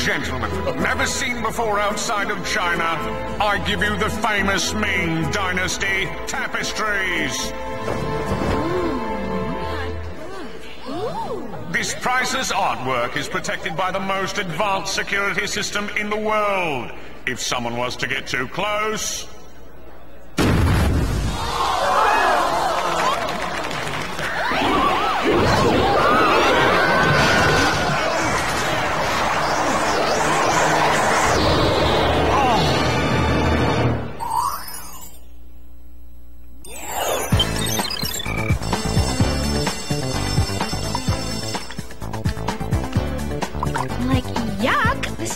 gentlemen, never seen before outside of China, I give you the famous Ming Dynasty tapestries. This priceless artwork is protected by the most advanced security system in the world. If someone was to get too close...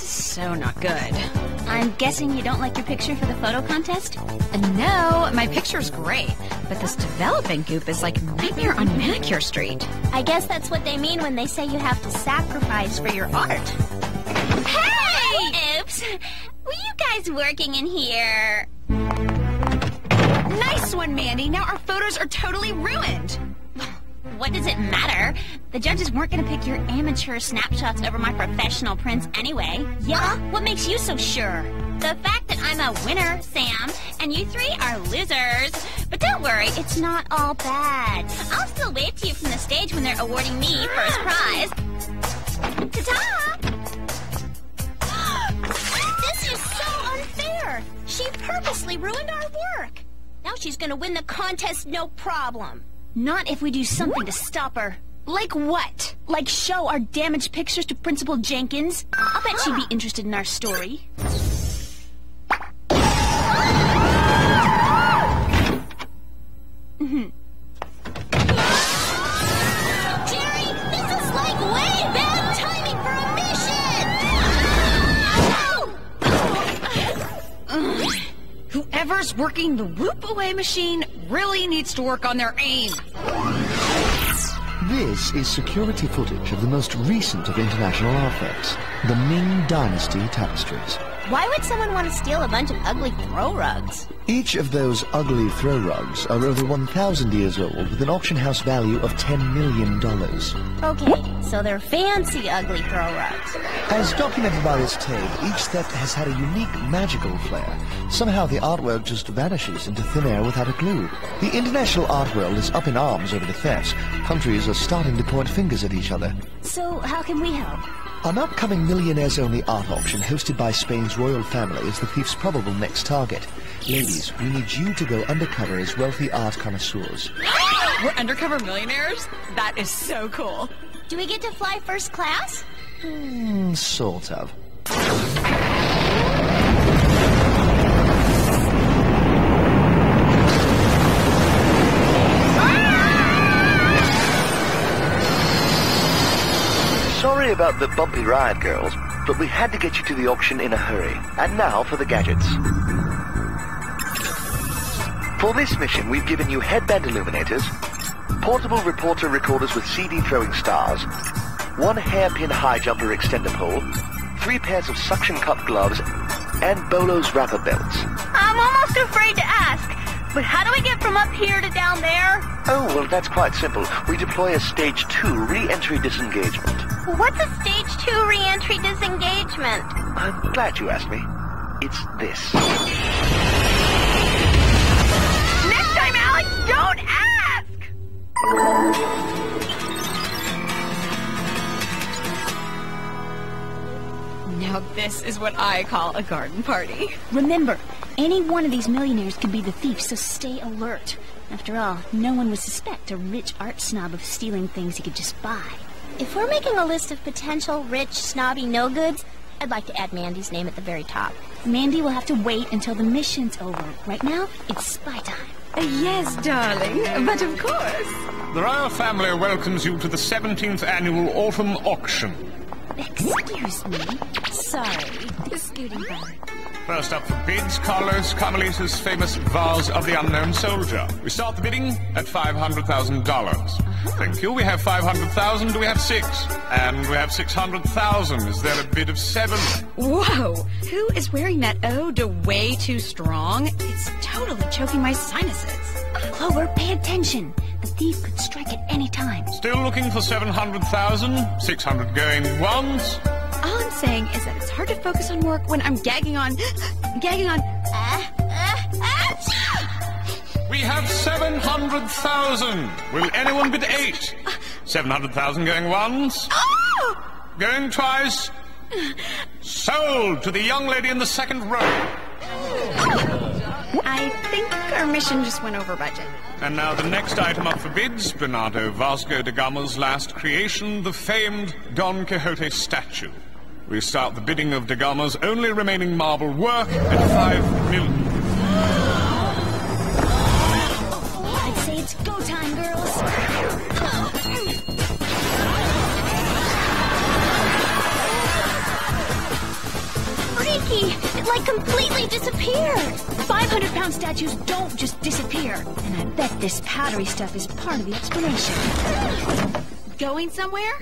So not good. I'm guessing you don't like your picture for the photo contest? No, my picture's great, but this developing goop is like Nightmare on Manicure Street. I guess that's what they mean when they say you have to sacrifice for your art. Hey! Oops. Were you guys working in here? Nice one, Mandy. Now our photos are totally ruined. What does it matter? The judges weren't going to pick your amateur snapshots over my professional prints anyway. Yeah? What makes you so sure? The fact that I'm a winner, Sam, and you three are losers. But don't worry, it's not all bad. I'll still wave to you from the stage when they're awarding me first prize. Ta-ta! This is so unfair. She purposely ruined our work. Now she's going to win the contest no problem. Not if we do something to stop her. Like what? Like show our damaged pictures to Principal Jenkins. I'll bet she'd be interested in our story. Jerry, this is like way bad timing for a mission! Whoever's working the whoop-away machine really needs to work on their aim. This is security footage of the most recent of international art fairs, the Ming Dynasty tapestries. Why would someone want to steal a bunch of ugly throw rugs? Each of those ugly throw rugs are over 1,000 years old with an auction house value of $10 million. Okay, so they're fancy ugly throw rugs. As documented by this tape, each theft has had a unique magical flair. Somehow the artwork just vanishes into thin air without a clue. The international art world is up in arms over the thefts. Countries are starting to point fingers at each other. So how can we help? An upcoming millionaires-only art auction hosted by Spain's royal family is the thief's probable next target. Ladies, we need you to go undercover as wealthy art connoisseurs. We're undercover millionaires? That is so cool. Do we get to fly first class? Sort of. Sorry about the bumpy ride, girls, but we had to get you to the auction in a hurry. And now for the gadgets. For this mission, we've given you headband illuminators, portable reporter recorders with CD-throwing stars, one hairpin high jumper extender pole, 3 pairs of suction cup gloves, and Bolo's wrapper belts. I'm almost afraid to ask, but how do we get from up here to down there? Oh, well, that's quite simple. We deploy a Stage 2 re-entry disengagement. What's a Stage 2 re-entry disengagement? I'm glad you asked me. It's this. Next time, Alex, don't ask! Now this is what I call a garden party. Remember, any one of these millionaires could be the thief, so stay alert. After all, no one would suspect a rich art snob of stealing things he could just buy. If we're making a list of potential rich, snobby no-goods, I'd like to add Mandy's name at the very top. Mandy will have to wait until the mission's over. Right now, it's spy time. Yes, darling, but of course. The royal family welcomes you to the 17th annual autumn auction. Excuse me. Sorry. Scooting by. First up for bids, Carlos Carmelita's famous Vase of the Unknown Soldier. We start the bidding at $500,000. Thank you. We have 500,000. Do we have 6? And we have 600,000. Is there a bid of 7? Whoa! Who is wearing that ode to way too strong? It's totally choking my sinuses. Clover, pay attention. The thief could strike at any time. Still looking for 700,000. 600 going once. All I'm saying is that it's hard to focus on work when I'm gagging on... We have 700,000. Will anyone bid 8? 700,000 going once. Oh! Going twice. Sold to the young lady in the second row. I think our mission just went over budget. And now the next item up for bids, Bernardo Vasco da Gama's last creation, the famed Don Quixote statue. We start the bidding of da Gama's only remaining marble work at 5 million. I'd say it's go time, girls. Freaky! It like completely disappeared. 500-pound statues don't just disappear. And I bet this powdery stuff is part of the explanation. Going somewhere?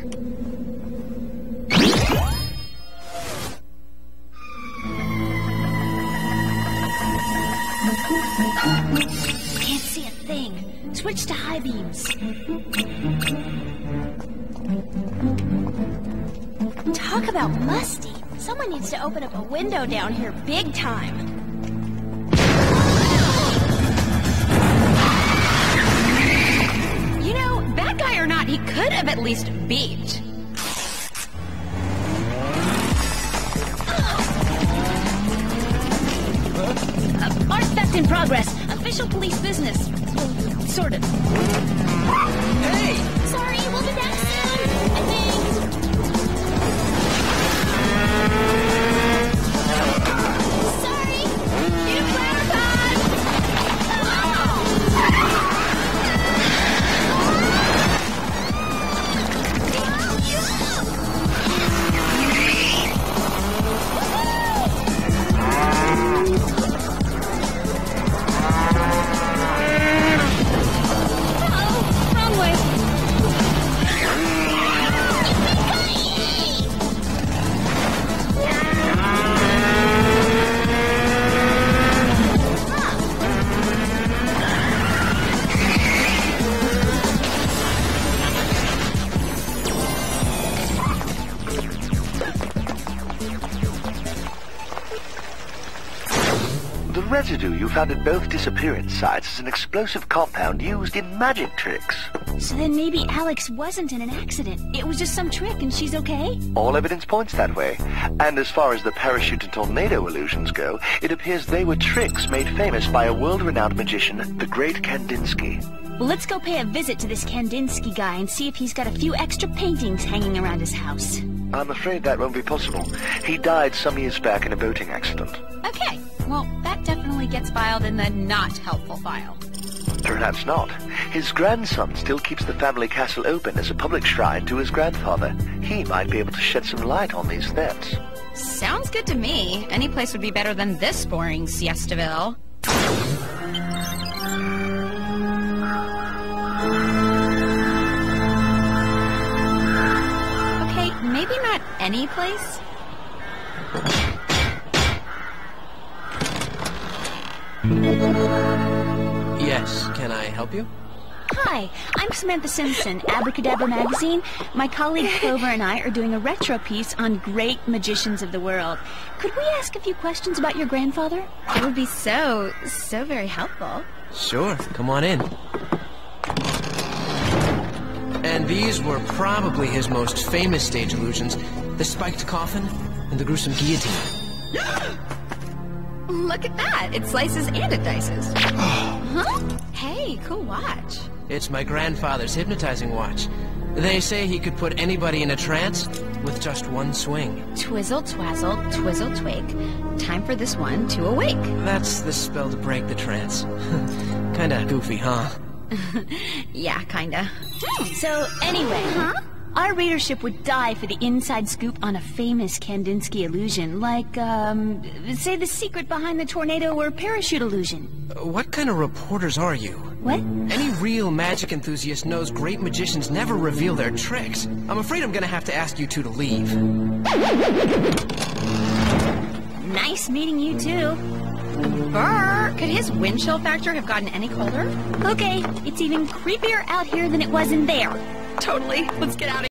Can't see a thing. Switch to high beams. Talk about musty. Someone needs to open up a window down here big time. You know, bad guy or not, he could have at least beeped. Artifact in progress. Official police business. Well, sort of. Hey! Sorry, we'll be back soon, I think. Sorry! New flower pot! Wrong way. The residue you found at both disappearance sites is an explosive compound used in magic tricks. So then maybe Alex wasn't in an accident. It was just some trick and she's okay? All evidence points that way. And as far as the parachute and tornado illusions go, it appears they were tricks made famous by a world-renowned magician, the Great Kandinsky. Well, let's go pay a visit to this Kandinsky guy and see if he's got a few extra paintings hanging around his house. I'm afraid that won't be possible. He died some years back in a boating accident. Okay, well, that definitely gets filed in the not helpful file. Perhaps not. His grandson still keeps the family castle open as a public shrine to his grandfather. He might be able to shed some light on these thefts. Sounds good to me. Any place would be better than this boring Siestaville. Okay, maybe not any place. Yes, can I help you? Hi, I'm Samantha Simpson, Abracadabra Magazine. My colleague Clover and I are doing a retro piece on great magicians of the world. Could we ask a few questions about your grandfather? It would be so very helpful. Sure, come on in. And these were probably his most famous stage illusions. The spiked coffin and the gruesome guillotine. Look at that. It slices and it dices. Huh? Hey, cool watch. It's my grandfather's hypnotizing watch. They say he could put anybody in a trance with just one swing. Twizzle, twazzle, twizzle, twig. Time for this one to awake. That's the spell to break the trance. Kinda goofy, huh? Yeah, kinda. So, anyway, our readership would die for the inside scoop on a famous Kandinsky illusion, like, say the secret behind the tornado or parachute illusion. What kind of reporters are you? What? Any real magic enthusiast knows great magicians never reveal their tricks. I'm afraid I'm gonna have to ask you two to leave. Nice meeting you too. Brr! Could his wind chill factor have gotten any colder? Okay, it's even creepier out here than it was in there. Totally. Let's get out of here.